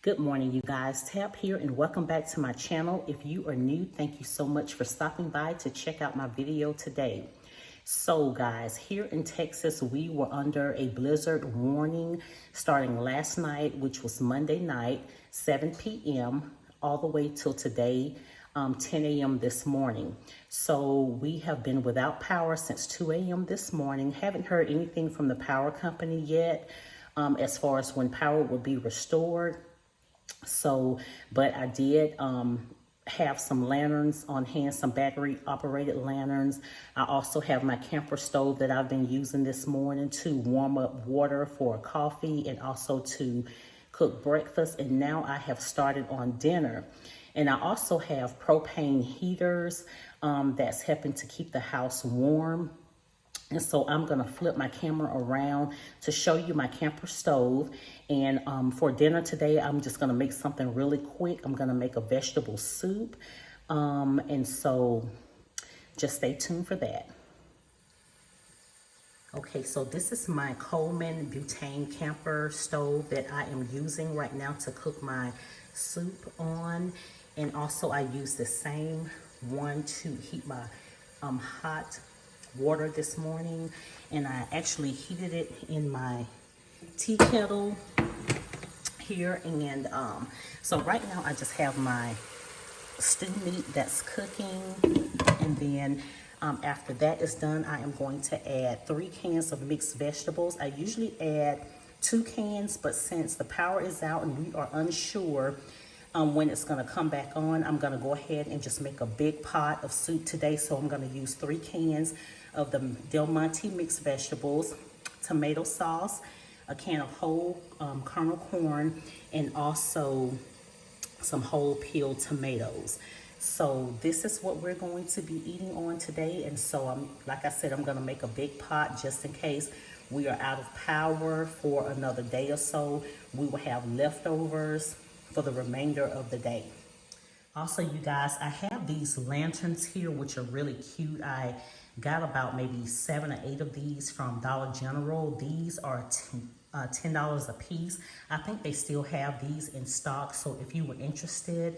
Good morning, you guys. Tab here and welcome back to my channel. If you are new, thank you so much for stopping by to check out my video today. So guys, here in Texas, we were under a blizzard warning starting last night, which was Monday night, 7 p.m. all the way till today, 10 a.m. this morning. So we have been without power since 2 a.m. this morning. Haven't heard anything from the power company yet as far as when power will be restored. So, but I did have some lanterns on hand, some battery operated lanterns. I also have my camper stove that I've been using this morning to warm up water for coffee and also to cook breakfast. And now I have started on dinner. And I also have propane heaters that's helping to keep the house warm. And so I'm gonna flip my camera around to show you my camper stove. And for dinner today, I'm just gonna make something really quick. I'm gonna make a vegetable soup. And so just stay tuned for that. Okay, so this is my Coleman butane camper stove that I am using right now to cook my soup on. And also I use the same one to heat my hot water this morning, and I actually heated it in my tea kettle here. And so right now I just have my stew meat that's cooking, and then after that is done, I am going to add 3 cans of mixed vegetables. I usually add 2 cans, but since the power is out and we are unsure when it's going to come back on, I'm going to go ahead and just make a big pot of soup today. So I'm going to use 3 cans of the Del Monte mixed vegetables, tomato sauce, a can of whole kernel corn, and also some whole peeled tomatoes. So this is what we're going to be eating on today. And so like I said, I'm going to make a big pot just in case we are out of power for another day or so. We will have leftovers for the remainder of the day. Also, you guys, I have these lanterns here, which are really cute. I got about maybe 7 or 8 of these from Dollar General. These are $10 a piece. I think they still have these in stock. So if you were interested,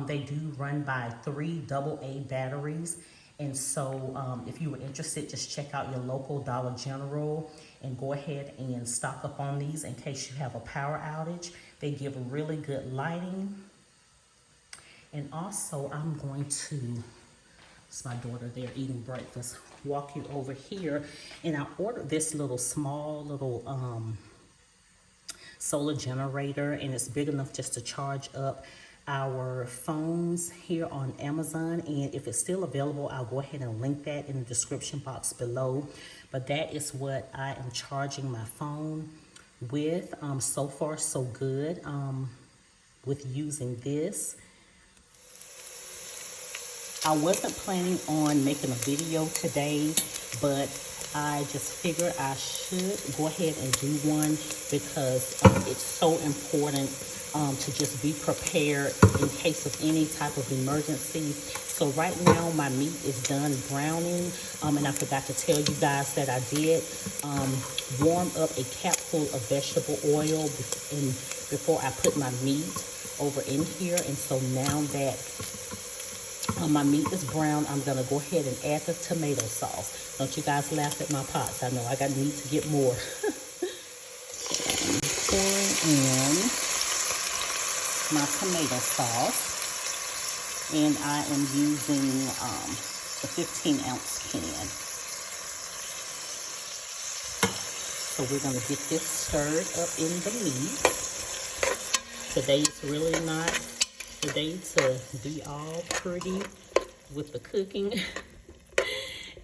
they do run by 3 AA batteries. And so if you were interested, just check out your local Dollar General and go ahead and stock up on these in case you have a power outage. They give really good lighting. And also I'm going to, it's my daughter there eating breakfast, walk you over here. And I ordered this small little solar generator, and it's big enough just to charge up our phones here on Amazon. And if it's still available, I'll go ahead and link that in the description box below. But that is what I am charging my phone with. So far so good with using this. I wasn't planning on making a video today, but I just figured I should go ahead and do one because it's so important to just be prepared in case of any type of emergency. So right now my meat is done browning, and I forgot to tell you guys that I did warm up a capful of vegetable oil before I put my meat over in here. And so now that my meat is brown, I'm gonna go ahead and add the tomato sauce. Don't you guys laugh at my pots. I know I need to get more. Pouring in my tomato sauce, and I am using the 15-ounce can. So we're gonna get this stirred up in the meat. Today's really not the day to be all pretty with the cooking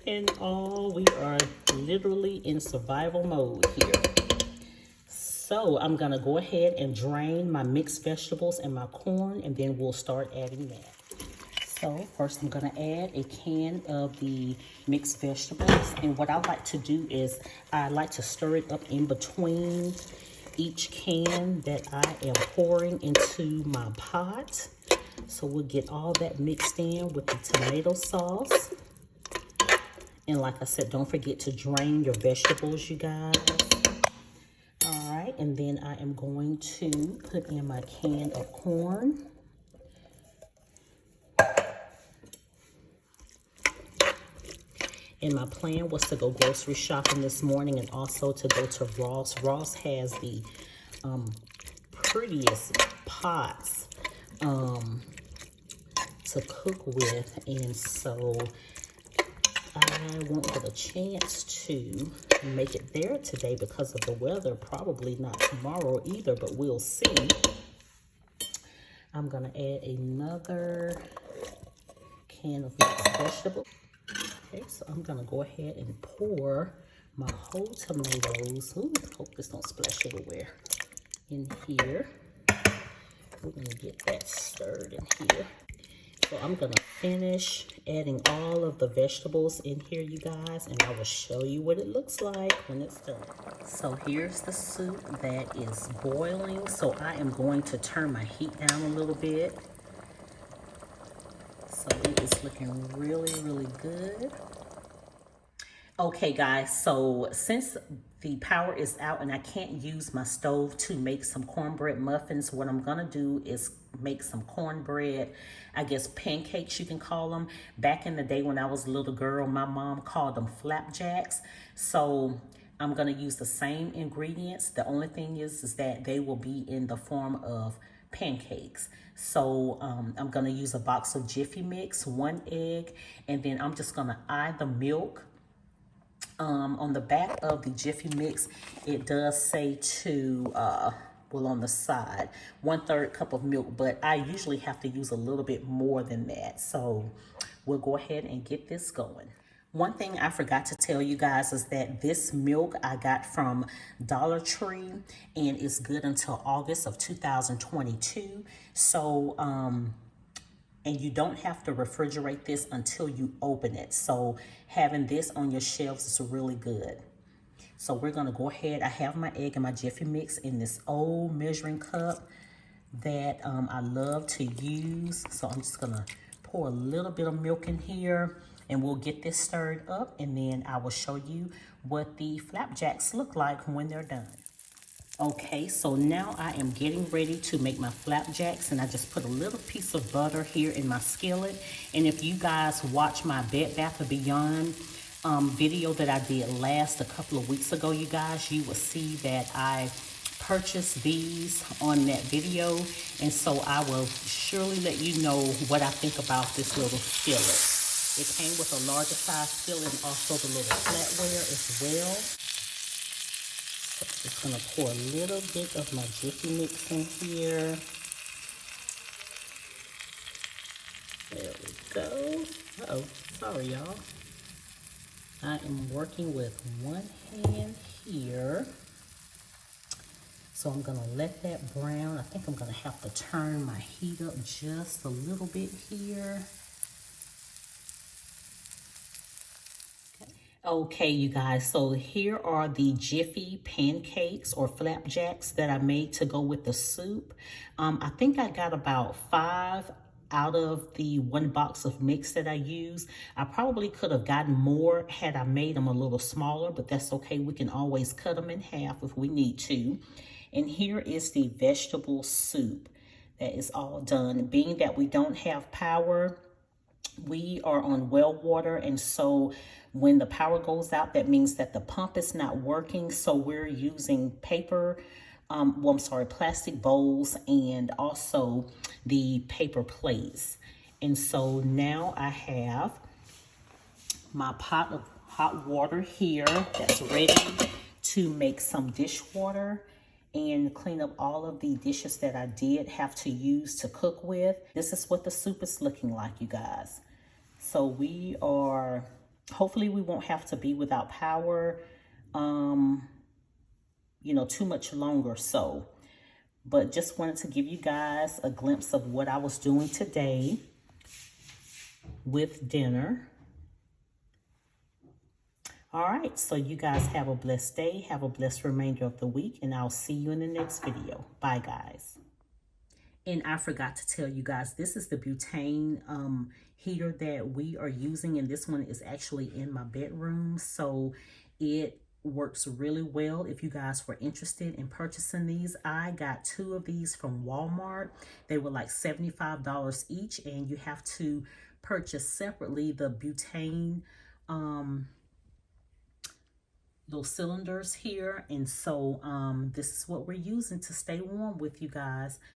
and all. We are literally in survival mode here. So I'm gonna go ahead and drain my mixed vegetables and my corn, and then we'll start adding that. So first I'm gonna add a can of the mixed vegetables, and what I like to do is I like to stir it up in between each can that I am pouring into my pot. So we'll get all that mixed in with the tomato sauce. And like I said, don't forget to drain your vegetables, you guys. All right, right, and then I am going to put in my can of corn. And my plan was to go grocery shopping this morning and also to go to Ross. Ross has the prettiest pots to cook with, and so I won't get a chance to make it there today because of the weather. Probably not tomorrow either, but we'll see. I'm gonna add another can of mixed vegetables. Okay, so I'm gonna go ahead and pour my whole tomatoes. Ooh, hope this don't splash everywhere. In here. We're gonna get that stirred in here. So I'm gonna finish adding all of the vegetables in here, you guys, and I will show you what it looks like when it's done. So here's the soup that is boiling. So I am going to turn my heat down a little bit. So it is looking really, really good. Okay guys, so since the power is out and I can't use my stove to make some cornbread muffins, what I'm gonna do is make some cornbread, I guess pancakes you can call them. Back in the day when I was a little girl, my mom called them flapjacks. So I'm gonna use the same ingredients. The only thing is that they will be in the form of pancakes. So I'm gonna use a box of Jiffy Mix, 1 egg, and then I'm just gonna eye the milk. On the back of the Jiffy Mix, it does say to, well, on the side, 1/3 cup of milk, but I usually have to use a little bit more than that. So we'll go ahead and get this going. One thing I forgot to tell you guys is that this milk I got from Dollar Tree, and it's good until August of 2022. So, and you don't have to refrigerate this until you open it. So having this on your shelves is really good. So we're gonna go ahead. I have my egg and my Jiffy Mix in this old measuring cup that I love to use. So I'm just gonna pour a little bit of milk in here and we'll get this stirred up, and then I will show you what the flapjacks look like when they're done. Okay, so now I am getting ready to make my flapjacks, and I just put a little piece of butter here in my skillet. And if you guys watch my Bed Bath & Beyond video that I did a couple of weeks ago, you guys, you will see that I purchased these on that video. And so I will surely let you know what I think about this little skillet. It came with a larger size skillet and also the little flatware as well. Just gonna pour a little bit of my Jiffy Mix in here. There we go. Uh-oh, sorry y'all. I am working with one hand here. So I'm gonna let that brown. I think I'm gonna have to turn my heat up just a little bit here. Okay, you guys, so here are the Jiffy pancakes or flapjacks that I made to go with the soup. I think I got about 5 out of the 1 box of mix that I used. I probably could have gotten more had I made them a little smaller, but that's okay. We can always cut them in half if we need to. And here is the vegetable soup that is all done. Being that we don't have power, we are on well water, and so when the power goes out, that means that the pump is not working. So we're using plastic bowls and also the paper plates. And so now I have my pot of hot water here that's ready to make some dishwater and clean up all of the dishes that I did have to use to cook with. This is what the soup is looking like, you guys. So we are, hopefully we won't have to be without power, too much longer so. But just wanted to give you guys a glimpse of what I was doing today with dinner. All right, so you guys have a blessed day, have a blessed remainder of the week, and I'll see you in the next video. Bye, guys. And I forgot to tell you guys, this is the butane heater that we are using, and this one is actually in my bedroom. So it works really well. If you guys were interested in purchasing these, I got 2 of these from Walmart. They were like $75 each, and you have to purchase separately the butane those cylinders here. And so this is what we're using to stay warm with, you guys.